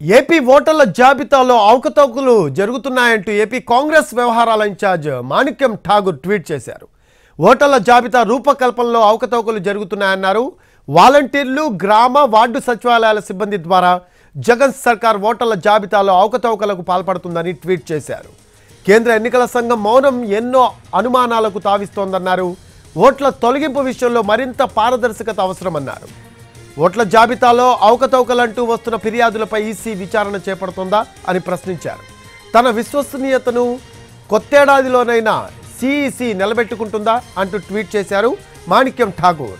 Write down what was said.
AP ఓటర్ల జాబితాలో అవకతవకలు జరుగుతున్నాయంటూ ఏపీ కాంగ్రెస్ వ్యవహారాల ఇన్ఛార్జ్ మాణిక్యం ఠాగూర్ ట్వీట్ చేశారు. ఓటర్ల జాబితా రూపకల్పనలో అవకతవకలు జరుగుతున్నాయన్నారు. వాలంటీర్లు, గ్రామ, వార్డు సచివాలయాల సిబ్బంది ద్వారా జగన్ సర్కార్ ఓటర్ల జాబితాలో అవకతవకలకు పాల్పడుతుందని ట్వీట్ చేశారు. కేంద్ర ఎన్నికల సంఘం మౌనం ఎన్నో అనుమానాలకు తావిస్తోందన్నారు. ఓట్ల తొలగింపు విషయంలో మరింత పారదర్శకత అవసరమన్నారు. ఓట్ల జాబితాలో అవకతవకలంటూ వస్తున్న ఫిర్యాదులపై ఈసీ విచారణ చేపడుతుందా అని ప్రశ్నించారు. తన విశ్వసనీయతను కొత్తేడాదిలోనైనా సిఈసి నిలబెట్టుకుంటుందా అంటూ ట్వీట్ చేశారు మాణిక్యం ఠాగూర్.